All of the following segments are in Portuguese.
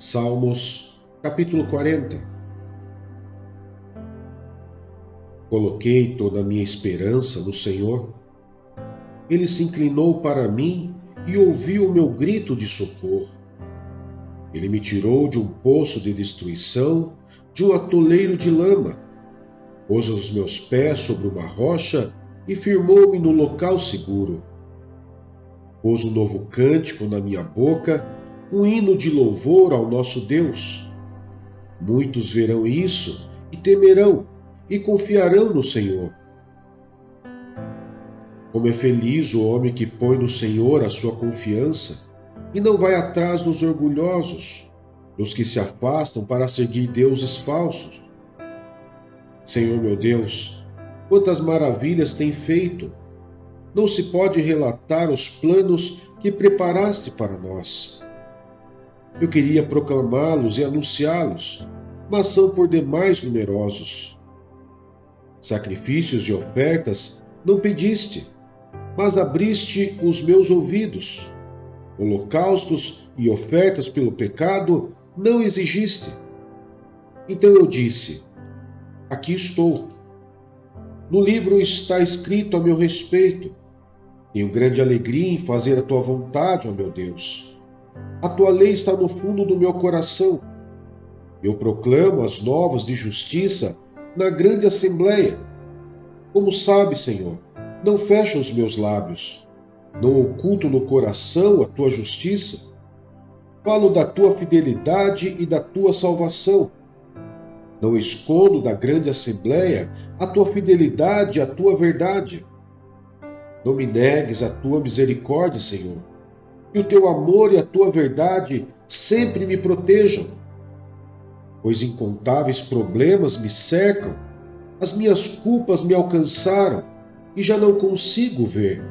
Salmos, capítulo 40. Coloquei toda a minha esperança no Senhor. Ele se inclinou para mim e ouviu o meu grito de socorro. Ele me tirou de um poço de destruição, de um atoleiro de lama. Pôs os meus pés sobre uma rocha e firmou-me no local seguro. Pôs um novo cântico na minha boca, um hino de louvor ao nosso Deus. Muitos verão isso e temerão e confiarão no Senhor. Como é feliz o homem que põe no Senhor a sua confiança e não vai atrás dos orgulhosos, dos que se afastam para seguir deuses falsos. Senhor meu Deus, quantas maravilhas tem feito! Não se pode relatar os planos que preparaste para nós. Eu queria proclamá-los e anunciá-los, mas são por demais numerosos. Sacrifícios e ofertas não pediste, mas abriste os meus ouvidos. Holocaustos e ofertas pelo pecado não exigiste. Então eu disse: aqui estou. No livro está escrito a meu respeito. Tenho grande alegria em fazer a tua vontade, ó meu Deus. A tua lei está no fundo do meu coração. Eu proclamo as novas de justiça na grande assembleia. Como sabes, Senhor, não fecho os meus lábios. Não oculto no coração a tua justiça. Falo da tua fidelidade e da tua salvação. Não escondo da grande assembleia a tua fidelidade e a tua verdade. Não me negues a tua misericórdia, Senhor. Que o teu amor e a tua verdade sempre me protejam. Pois incontáveis problemas me cercam, as minhas culpas me alcançaram e já não consigo ver.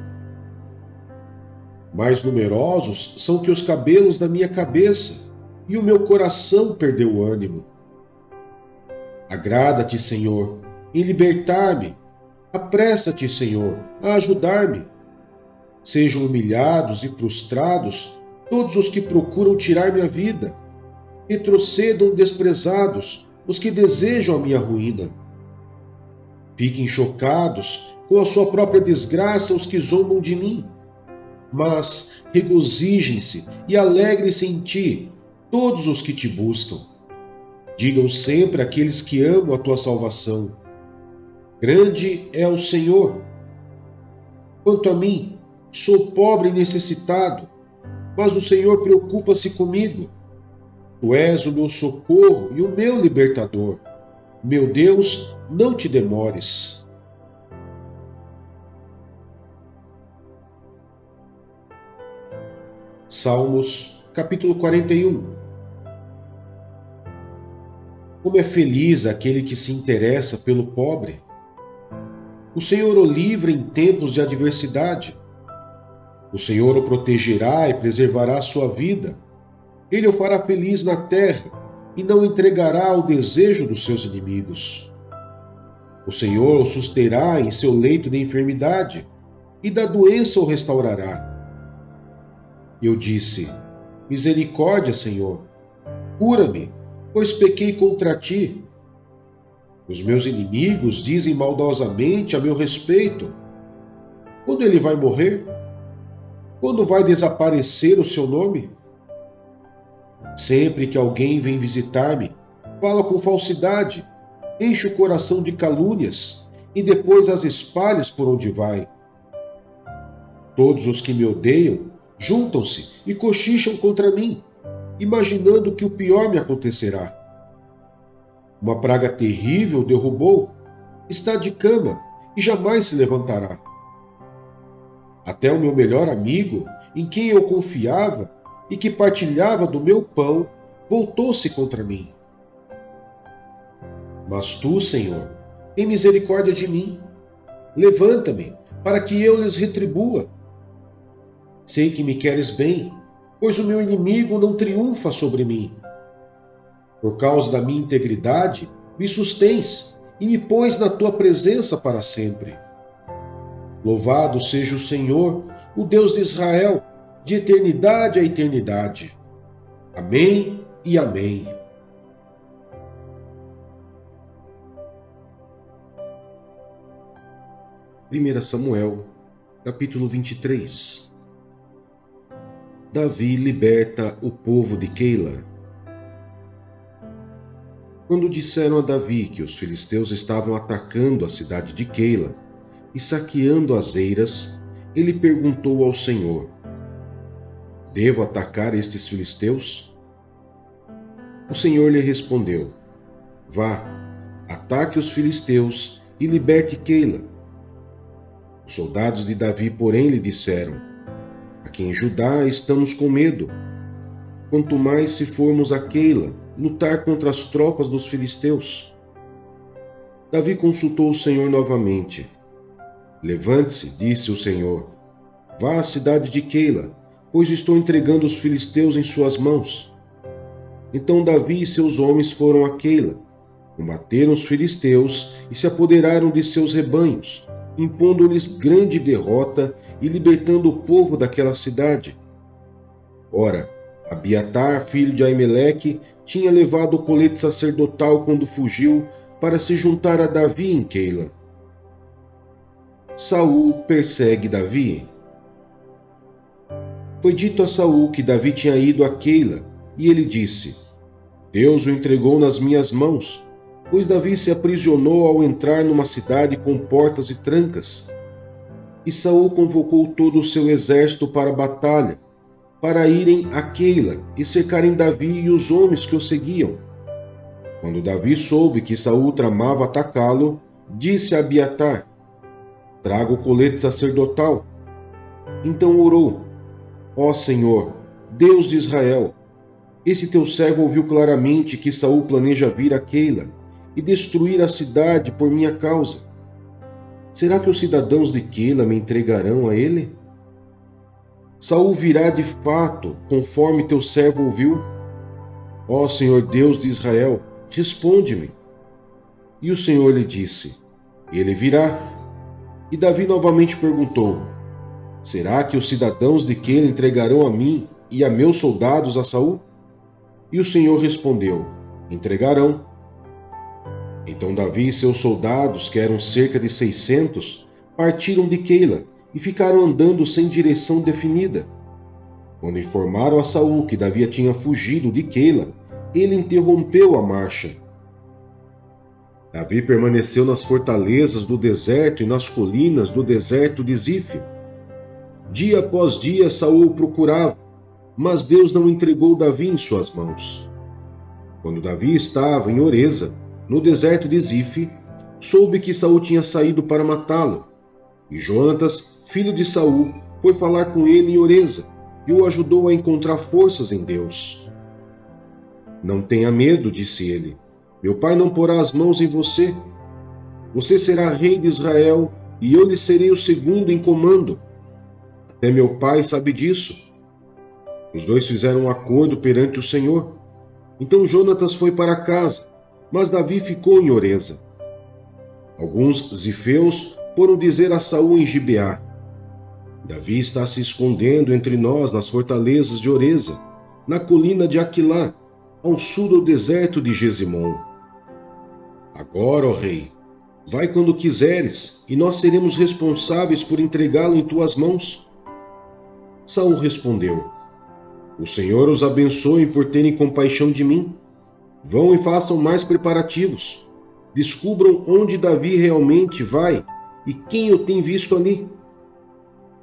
Mais numerosos são que os cabelos da minha cabeça, e o meu coração perdeu o ânimo. Agrada-te, Senhor, em libertar-me. Apressa-te, Senhor, a ajudar-me. Sejam humilhados e frustrados todos os que procuram tirar minha vida. Retrocedam desprezados os que desejam a minha ruína. Fiquem chocados com a sua própria desgraça os que zombam de mim. Mas regozijem-se e alegrem-se em ti todos os que te buscam. Digam sempre àqueles que amam a tua salvação: grande é o Senhor. Quanto a mim, sou pobre e necessitado, mas o Senhor preocupa-se comigo. Tu és o meu socorro e o meu libertador. Meu Deus, não te demores. Salmos, capítulo 41. Como é feliz aquele que se interessa pelo pobre. O Senhor o livra em tempos de adversidade. O Senhor o protegerá e preservará a sua vida. Ele o fará feliz na terra e não entregará ao desejo dos seus inimigos. O Senhor o susterá em seu leito de enfermidade e da doença o restaurará. Eu disse: misericórdia, Senhor, cura-me, pois pequei contra ti. Os meus inimigos dizem maldosamente a meu respeito: quando ele vai morrer? Quando vai desaparecer o seu nome? Sempre que alguém vem visitar-me, fala com falsidade, enche o coração de calúnias e depois as espalha por onde vai. Todos os que me odeiam juntam-se e cochicham contra mim, imaginando que o pior me acontecerá. Uma praga terrível o derrubou, está de cama e jamais se levantará. Até o meu melhor amigo, em quem eu confiava e que partilhava do meu pão, voltou-se contra mim. Mas tu, Senhor, tem misericórdia de mim. Levanta-me, para que eu lhes retribua. Sei que me queres bem, pois o meu inimigo não triunfa sobre mim. Por causa da minha integridade, me sustens e me pões na tua presença para sempre. Louvado seja o Senhor, o Deus de Israel, de eternidade a eternidade. Amém e amém. Primeira Samuel, capítulo 23. Davi liberta o povo de Keila. Quando disseram a Davi que os filisteus estavam atacando a cidade de Keila e saqueando as eiras, ele perguntou ao Senhor: Devo atacar estes filisteus? O Senhor lhe respondeu: Vá, ataque os filisteus e liberte Keila. Os soldados de Davi, porém, lhe disseram: Aqui em Judá estamos com medo. Quanto mais se formos a Keila lutar contra as tropas dos filisteus. Davi consultou o Senhor novamente. Levante-se, disse o Senhor. Vá à cidade de Keila, pois estou entregando os filisteus em suas mãos. Então Davi e seus homens foram a Keila, combateram os filisteus e se apoderaram de seus rebanhos, impondo-lhes grande derrota e libertando o povo daquela cidade. Ora, Abiatar, filho de Aimeleque, tinha levado o colete sacerdotal quando fugiu para se juntar a Davi em Keila. Saul persegue Davi. Foi dito a Saul que Davi tinha ido a Keila, e ele disse: Deus o entregou nas minhas mãos, pois Davi se aprisionou ao entrar numa cidade com portas e trancas. E Saul convocou todo o seu exército para a batalha, para irem a Keila e cercarem Davi e os homens que o seguiam. Quando Davi soube que Saul tramava atacá-lo, disse a Abiatar: Traga o colete sacerdotal. Então orou: Ó Senhor, Deus de Israel, esse teu servo ouviu claramente que Saul planeja vir a Keila e destruir a cidade por minha causa. Será que os cidadãos de Keila me entregarão a ele? Saul virá de fato, conforme teu servo ouviu? Ó Senhor Deus de Israel, responde-me. E o Senhor lhe disse: Ele virá. E Davi novamente perguntou: Será que os cidadãos de Keila entregarão a mim e a meus soldados a Saul? E o Senhor respondeu: Entregarão. Então Davi e seus soldados, que eram cerca de 600, partiram de Keila e ficaram andando sem direção definida. Quando informaram a Saul que Davi tinha fugido de Keila, ele interrompeu a marcha. Davi permaneceu nas fortalezas do deserto e nas colinas do deserto de Zif. Dia após dia Saul o procurava, mas Deus não entregou Davi em suas mãos. Quando Davi estava em Oreza, no deserto de Zif, soube que Saul tinha saído para matá-lo. E Jonatas, filho de Saul, foi falar com ele em Oreza e o ajudou a encontrar forças em Deus. Não tenha medo, disse ele. Meu pai não porá as mãos em você. Você será rei de Israel e eu lhe serei o segundo em comando. Até meu pai sabe disso. Os dois fizeram um acordo perante o Senhor. Então Jonatas foi para casa, mas Davi ficou em Oreza. Alguns zifeus foram dizer a Saul em Gibeá: Davi está se escondendo entre nós nas fortalezas de Oreza, na colina de Aquilá, ao sul do deserto de Gesimon. Agora, ó rei, vai quando quiseres, e nós seremos responsáveis por entregá-lo em tuas mãos. Saul respondeu: O Senhor os abençoe por terem compaixão de mim. Vão e façam mais preparativos. Descubram onde Davi realmente vai e quem o tem visto ali.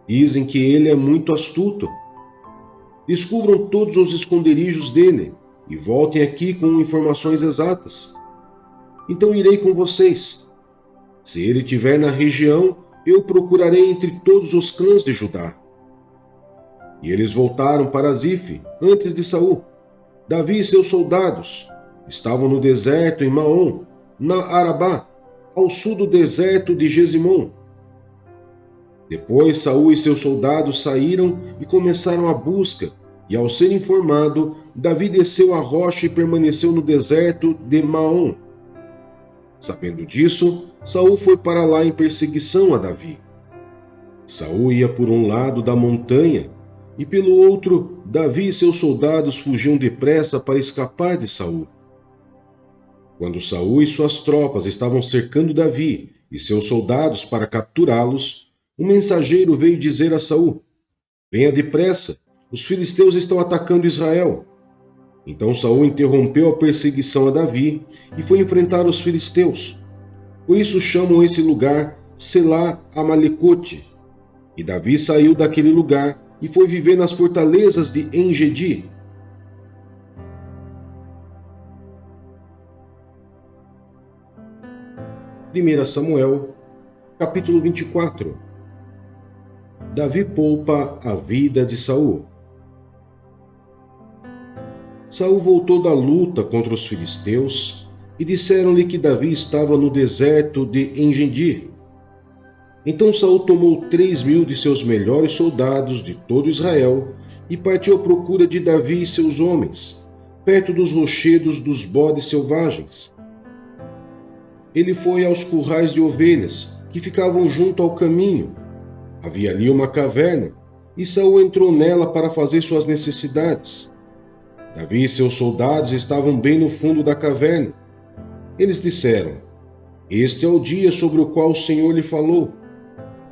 Dizem que ele é muito astuto. Descubram todos os esconderijos dele e voltem aqui com informações exatas. Então irei com vocês. Se ele estiver na região, eu procurarei entre todos os clãs de Judá. E eles voltaram para Zif antes de Saul. Davi e seus soldados estavam no deserto em Maom, na Arabá, ao sul do deserto de Gesimon. Depois Saul e seus soldados saíram e começaram a busca, e ao ser informado, Davi desceu a rocha e permaneceu no deserto de Maom. Sabendo disso, Saul foi para lá em perseguição a Davi. Saul ia por um lado da montanha, e pelo outro, Davi e seus soldados fugiam depressa para escapar de Saul. Quando Saul e suas tropas estavam cercando Davi e seus soldados para capturá-los, um mensageiro veio dizer a Saul: "Venha depressa, os filisteus estão atacando Israel." Então Saul interrompeu a perseguição a Davi e foi enfrentar os filisteus. Por isso chamam esse lugar Selá Amalecote. E Davi saiu daquele lugar e foi viver nas fortalezas de En-Gedi. Primeira Samuel, capítulo 24. Davi poupa a vida de Saul. Saul voltou da luta contra os filisteus e disseram-lhe que Davi estava no deserto de En-Gedi. Então Saul tomou 3.000 de seus melhores soldados de todo Israel e partiu à procura de Davi e seus homens, perto dos rochedos dos bodes selvagens. Ele foi aos currais de ovelhas, que ficavam junto ao caminho. Havia ali uma caverna, e Saul entrou nela para fazer suas necessidades. Davi e seus soldados estavam bem no fundo da caverna. Eles disseram: "Este é o dia sobre o qual o Senhor lhe falou.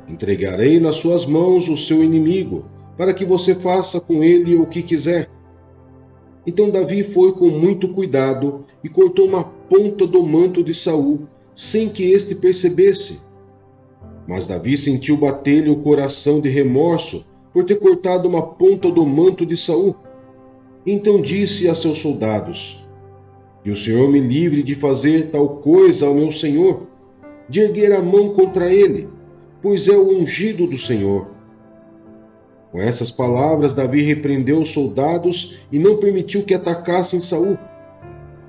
Entregarei nas suas mãos o seu inimigo, para que você faça com ele o que quiser." Então Davi foi com muito cuidado e cortou uma ponta do manto de Saul, sem que este percebesse. Mas Davi sentiu bater-lhe o coração de remorso por ter cortado uma ponta do manto de Saul. Então disse a seus soldados: "Que o Senhor me livre de fazer tal coisa ao meu senhor, de erguer a mão contra ele, pois é o ungido do Senhor." Com essas palavras, Davi repreendeu os soldados e não permitiu que atacassem Saul.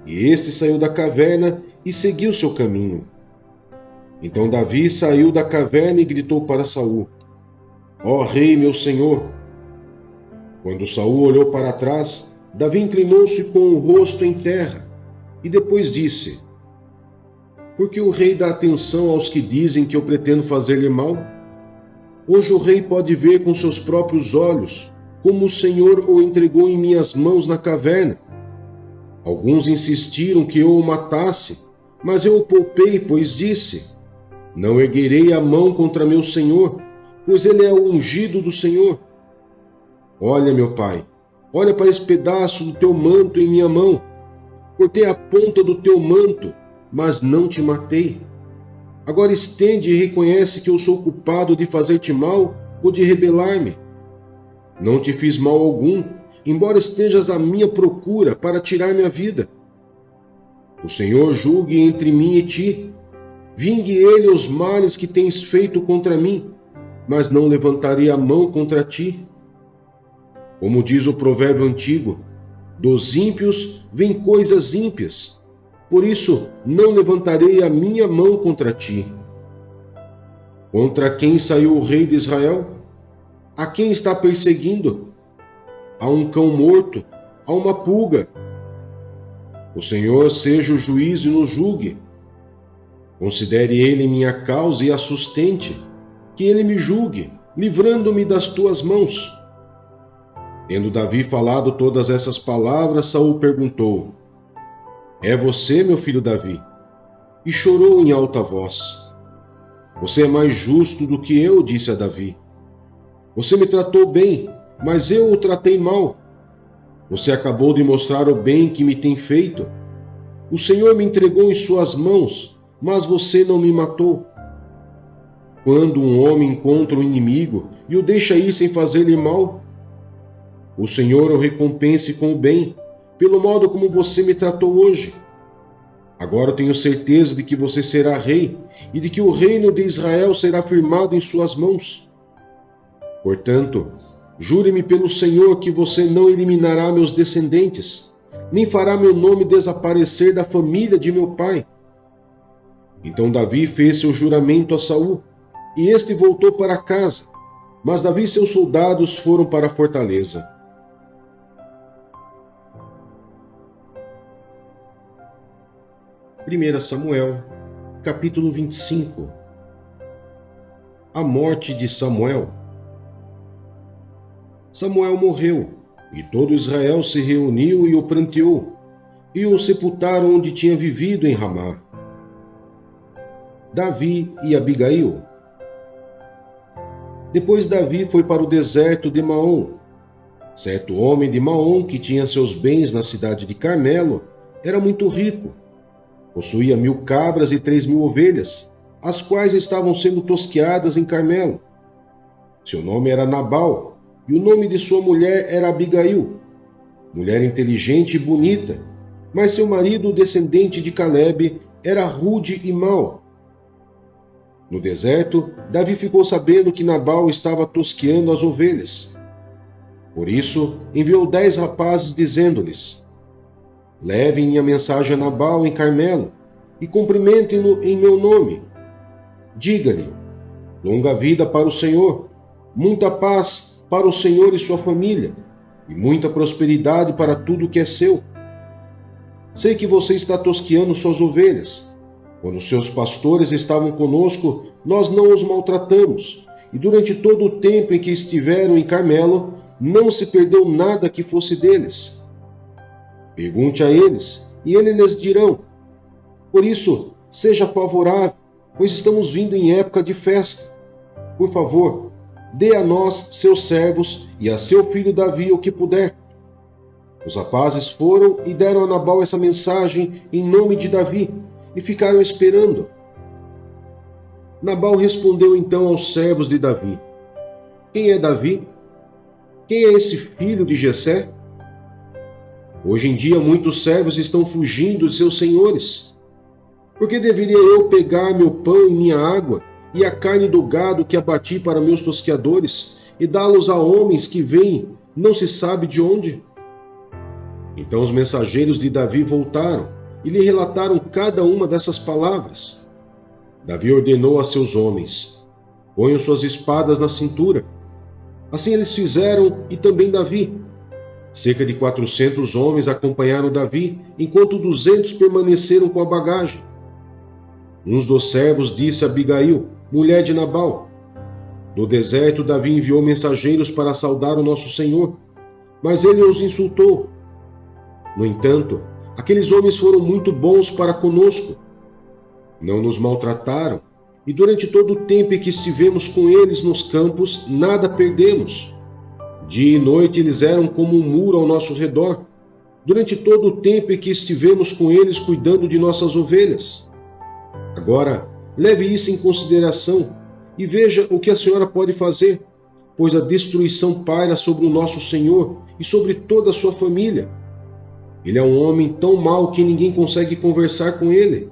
E este saiu da caverna e seguiu seu caminho. Então Davi saiu da caverna e gritou para Saul: "Ó rei, meu senhor!" Quando Saul olhou para trás, Davi inclinou-se com o rosto em terra e depois disse: "Por que o rei dá atenção aos que dizem que eu pretendo fazer-lhe mal? Hoje o rei pode ver com seus próprios olhos como o Senhor o entregou em minhas mãos na caverna. Alguns insistiram que eu o matasse, mas eu o poupei, pois disse: não erguerei a mão contra meu senhor, pois ele é o ungido do Senhor. Olha, meu pai, olha para esse pedaço do teu manto em minha mão. Cortei a ponta do teu manto, mas não te matei. Agora estende e reconhece que eu sou culpado de fazer-te mal ou de rebelar-me. Não te fiz mal algum, embora estejas à minha procura para tirar minha vida. O Senhor julgue entre mim e ti. Vingue ele os males que tens feito contra mim, mas não levantarei a mão contra ti. Como diz o provérbio antigo, dos ímpios vêm coisas ímpias. Por isso, não levantarei a minha mão contra ti. Contra quem saiu o rei de Israel? A quem está perseguindo? A um cão morto, a uma pulga. O Senhor seja o juiz e nos julgue. Considere ele minha causa e a sustente, que ele me julgue, livrando-me das tuas mãos. Tendo Davi falado todas essas palavras, Saul perguntou: é você, meu filho Davi? E chorou em alta voz. Você é mais justo do que eu, disse a Davi. Você me tratou bem, mas eu o tratei mal. Você acabou de mostrar o bem que me tem feito. O Senhor me entregou em suas mãos, mas você não me matou. Quando um homem encontra um inimigo e o deixa ir sem fazer-lhe mal, o Senhor o recompense com o bem, pelo modo como você me tratou hoje. Agora eu tenho certeza de que você será rei e de que o reino de Israel será firmado em suas mãos. Portanto, jure-me pelo Senhor que você não eliminará meus descendentes, nem fará meu nome desaparecer da família de meu pai. Então Davi fez seu juramento a Saul, e este voltou para casa, mas Davi e seus soldados foram para a fortaleza. Primeira Samuel, capítulo 25. A morte de Samuel. Samuel morreu, e todo Israel se reuniu e o pranteou, e o sepultaram onde tinha vivido em Ramá. Davi e Abigail. Depois Davi foi para o deserto de Maom. Certo homem de Maom, que tinha seus bens na cidade de Carmelo, era muito rico. Possuía 1000 cabras e 3000 ovelhas, as quais estavam sendo tosqueadas em Carmelo. Seu nome era Nabal, e o nome de sua mulher era Abigail, mulher inteligente e bonita, mas seu marido, descendente de Calebe, era rude e mau. No deserto, Davi ficou sabendo que Nabal estava tosqueando as ovelhas. Por isso, enviou 10 rapazes, dizendo-lhes: levem minha mensagem a Nabal em Carmelo, e cumprimentem-no em meu nome. Diga-lhe: longa vida para o Senhor, muita paz para o Senhor e sua família, e muita prosperidade para tudo que é seu. Sei que você está tosqueando suas ovelhas. Quando seus pastores estavam conosco, nós não os maltratamos, e durante todo o tempo em que estiveram em Carmelo, não se perdeu nada que fosse deles. Pergunte a eles, e eles lhes dirão. Por isso, seja favorável, pois estamos vindo em época de festa. Por favor, dê a nós, seus servos, e a seu filho Davi o que puder. Os rapazes foram e deram a Nabal essa mensagem em nome de Davi, e ficaram esperando. Nabal respondeu então aos servos de Davi: quem é Davi? Quem é esse filho de Jessé? Hoje em dia muitos servos estão fugindo de seus senhores. Por que deveria eu pegar meu pão e minha água, e a carne do gado que abati para meus tosqueadores, e dá-los a homens que vêm, não se sabe de onde? Então os mensageiros de Davi voltaram, e lhe relataram cada uma dessas palavras. Davi ordenou a seus homens: ponham suas espadas na cintura. Assim eles fizeram, e também Davi. Cerca de 400 homens acompanharam Davi, enquanto 200 permaneceram com a bagagem. Um dos servos disse a Abigail, mulher de Nabal: no deserto Davi enviou mensageiros para saudar o nosso Senhor, mas ele os insultou. No entanto, aqueles homens foram muito bons para conosco. Não nos maltrataram, e durante todo o tempo em que estivemos com eles nos campos, nada perdemos. Dia e noite eles eram como um muro ao nosso redor, durante todo o tempo em que estivemos com eles cuidando de nossas ovelhas. Agora, leve isso em consideração e veja o que a senhora pode fazer, pois a destruição paira sobre o nosso Senhor e sobre toda a sua família. Ele é um homem tão mau que ninguém consegue conversar com ele.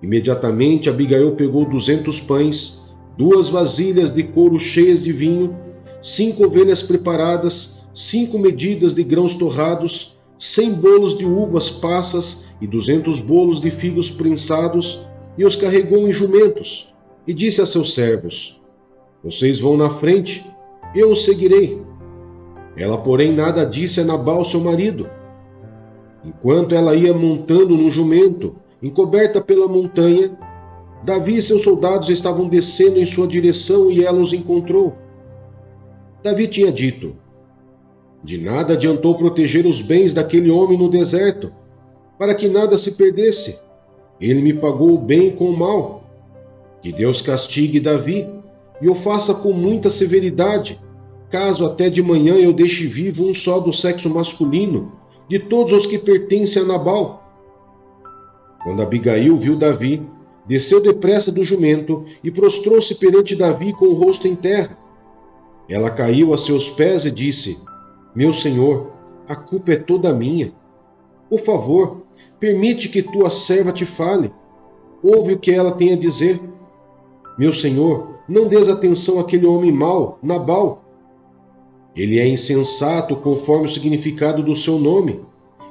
Imediatamente Abigail pegou 200 pães, 2 vasilhas de couro cheias de vinho, 5 ovelhas preparadas, 5 medidas de grãos torrados, 100 bolos de uvas passas e 200 bolos de figos prensados, e os carregou em jumentos, e disse a seus servos: vocês vão na frente, eu os seguirei. Ela, porém, nada disse a Nabal, seu marido. Enquanto ela ia montando num jumento, encoberta pela montanha, Davi e seus soldados estavam descendo em sua direção e ela os encontrou. Davi tinha dito: de nada adiantou proteger os bens daquele homem no deserto, para que nada se perdesse. Ele me pagou o bem com o mal. Que Deus castigue Davi e o faça com muita severidade, caso até de manhã eu deixe vivo um só do sexo masculino, de todos os que pertencem a Nabal. Quando Abigail viu Davi, desceu depressa do jumento e prostrou-se perante Davi com o rosto em terra. Ela caiu a seus pés e disse: meu senhor, a culpa é toda minha. Por favor, permite que tua serva te fale. Ouve o que ela tem a dizer. Meu senhor, não dês atenção àquele homem mau, Nabal. Ele é insensato conforme o significado do seu nome,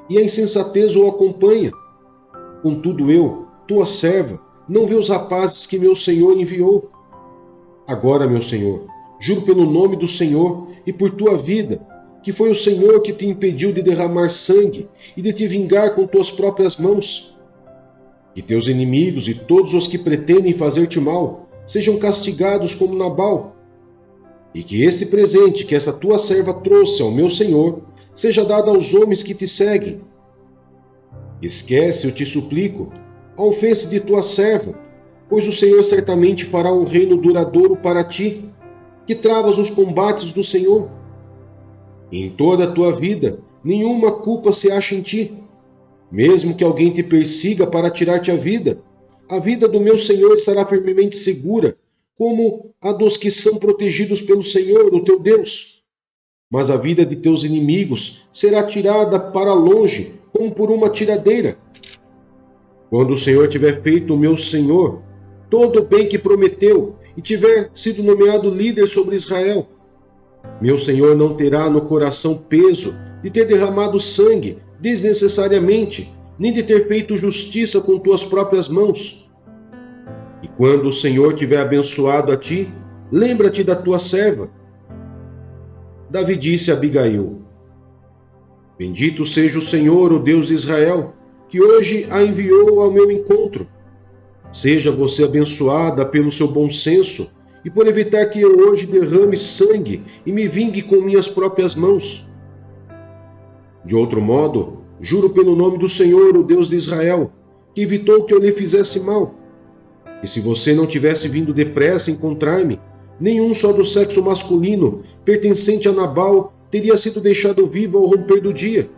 e a insensatez o acompanha. Contudo eu, tua serva, não vi os rapazes que meu senhor enviou. Agora, meu senhor, juro pelo nome do Senhor e por tua vida, que foi o Senhor que te impediu de derramar sangue e de te vingar com tuas próprias mãos. Que teus inimigos e todos os que pretendem fazer-te mal sejam castigados como Nabal. e que este presente que esta tua serva trouxe ao meu senhor seja dado aos homens que te seguem. Esquece, eu te suplico, a ofensa de tua serva, pois o Senhor certamente fará um reino duradouro para ti, que travas os combates do Senhor. E em toda a tua vida, nenhuma culpa se acha em ti. Mesmo que alguém te persiga para tirar-te a vida do meu Senhor estará firmemente segura, como a dos que são protegidos pelo Senhor, o teu Deus. Mas a vida de teus inimigos será tirada para longe, como por uma tiradeira. Quando o Senhor tiver feito o meu Senhor todo o bem que prometeu e tiver sido nomeado líder sobre Israel, meu Senhor não terá no coração peso de ter derramado sangue desnecessariamente, nem de ter feito justiça com tuas próprias mãos. E quando o Senhor tiver abençoado a ti, lembra-te da tua serva. Davi disse a Abigail: Bendito seja o Senhor, o Deus de Israel, que hoje a enviou ao meu encontro. Seja você abençoada pelo seu bom senso e por evitar que eu hoje derrame sangue e me vingue com minhas próprias mãos. De outro modo, juro pelo nome do Senhor, o Deus de Israel, que evitou que eu lhe fizesse mal. E se você não tivesse vindo depressa encontrar-me, nenhum só do sexo masculino, pertencente a Nabal, teria sido deixado vivo ao romper do dia.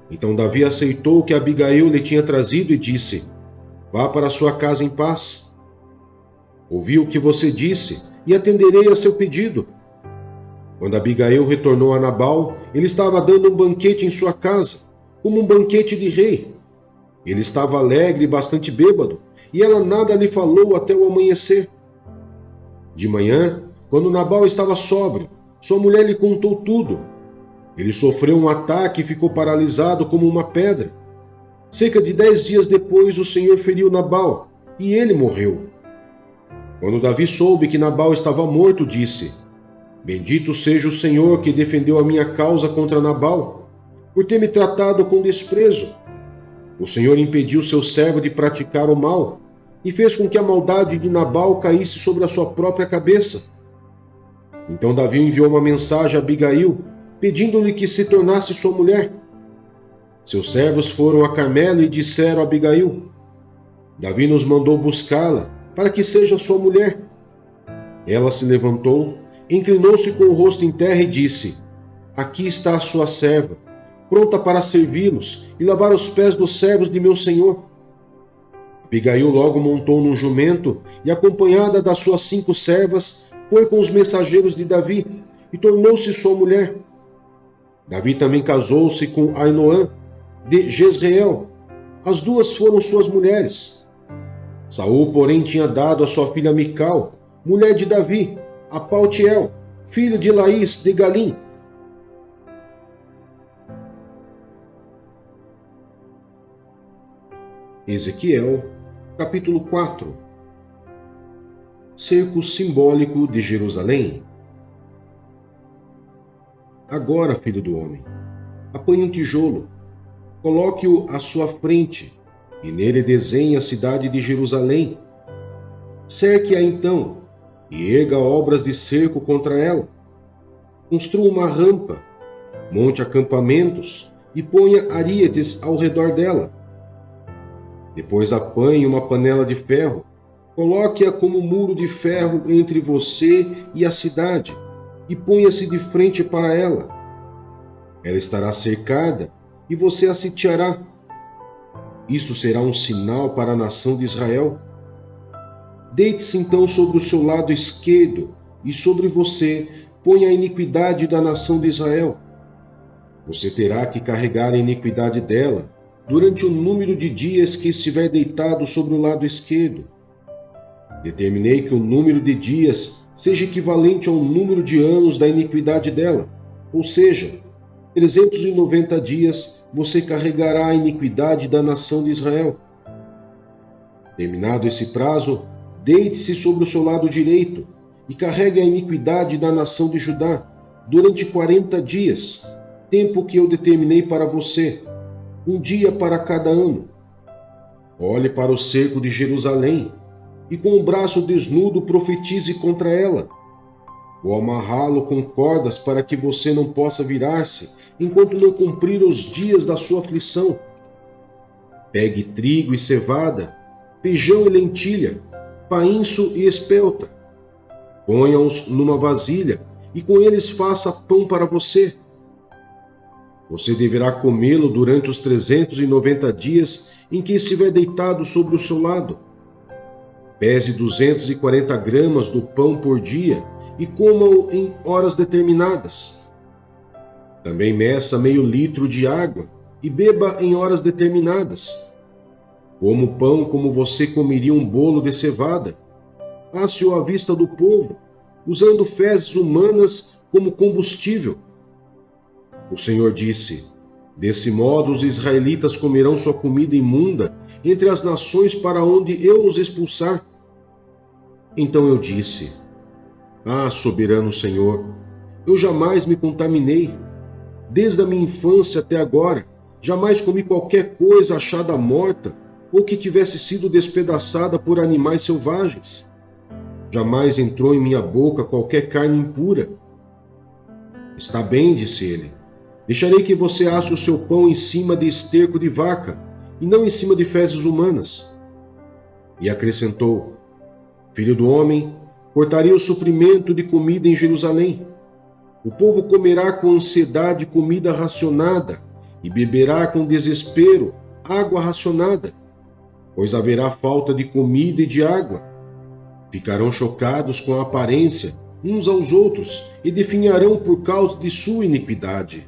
Então Davi aceitou o que Abigail lhe tinha trazido e disse: Vá para sua casa em paz. Ouvi o que você disse e atenderei a seu pedido. Quando Abigail retornou a Nabal, ele estava dando um banquete em sua casa, como um banquete de rei. Ele estava alegre e bastante bêbado, e ela nada lhe falou até o amanhecer. De manhã, quando Nabal estava sóbrio, sua mulher lhe contou tudo. Ele sofreu um ataque e ficou paralisado como uma pedra. Cerca de 10 dias depois, o Senhor feriu Nabal, e ele morreu. Quando Davi soube que Nabal estava morto, disse: Bendito seja o Senhor que defendeu a minha causa contra Nabal, por ter me tratado com desprezo. O Senhor impediu seu servo de praticar o mal, e fez com que a maldade de Nabal caísse sobre a sua própria cabeça. Então Davi enviou uma mensagem a Abigail, pedindo-lhe que se tornasse sua mulher. Seus servos foram a Carmelo e disseram a Abigail: Davi nos mandou buscá-la, para que seja sua mulher. Ela se levantou, inclinou-se com o rosto em terra e disse: Aqui está a sua serva, pronta para servi-los e lavar os pés dos servos de meu senhor. Abigail logo montou num jumento e, acompanhada das suas 5 servas, foi com os mensageiros de Davi e tornou-se sua mulher. Davi também casou-se com Ainoã, de Jezreel. As duas foram suas mulheres. Saul, porém, tinha dado a sua filha Mical, mulher de Davi, a Paltiel, filho de Laís de Galim. Ezequiel, capítulo 4. Cerco simbólico de Jerusalém. Agora, filho do homem, apanhe um tijolo, coloque-o à sua frente, e nele desenhe a cidade de Jerusalém. Cerque-a então, e erga obras de cerco contra ela. Construa uma rampa, monte acampamentos, e ponha arietes ao redor dela. Depois apanhe uma panela de ferro, coloque-a como muro de ferro entre você e a cidade, e ponha-se de frente para ela. Ela estará cercada, e você a sitiará. Isto será um sinal para a nação de Israel. Deite-se então sobre o seu lado esquerdo, e sobre você ponha a iniquidade da nação de Israel. Você terá que carregar a iniquidade dela durante o número de dias que estiver deitado sobre o lado esquerdo. Determinei que o número de dias seja equivalente ao número de anos da iniquidade dela, ou seja, 390 dias você carregará a iniquidade da nação de Israel. Terminado esse prazo, deite-se sobre o seu lado direito e carregue a iniquidade da nação de Judá durante 40 dias, tempo que eu determinei para você, um dia para cada ano. Olhe para o cerco de Jerusalém e com o braço desnudo profetize contra ela. Vou amarrá-lo com cordas para que você não possa virar-se, enquanto não cumprir os dias da sua aflição. Pegue trigo e cevada, feijão e lentilha, painço e espelta. Ponha-os numa vasilha e com eles faça pão para você. Você deverá comê-lo durante os 390 dias em que estiver deitado sobre o seu lado. Pese 240 gramas do pão por dia e coma-o em horas determinadas. Também meça meio litro de água e beba em horas determinadas. Coma o pão como você comeria um bolo de cevada. Passe-o à vista do povo, usando fezes humanas como combustível. O Senhor disse: desse modo os israelitas comerão sua comida imunda entre as nações para onde eu os expulsar. Então eu disse: ah, soberano Senhor, eu jamais me contaminei. Desde a minha infância até agora, jamais comi qualquer coisa achada morta ou que tivesse sido despedaçada por animais selvagens. Jamais entrou em minha boca qualquer carne impura. Está bem, disse ele. Deixarei que você asse o seu pão em cima de esterco de vaca, e não em cima de fezes humanas. E acrescentou: Filho do homem, cortarei o suprimento de comida em Jerusalém. O povo comerá com ansiedade comida racionada, e beberá com desespero água racionada, pois haverá falta de comida e de água. Ficarão chocados com a aparência uns aos outros e definharão por causa de sua iniquidade.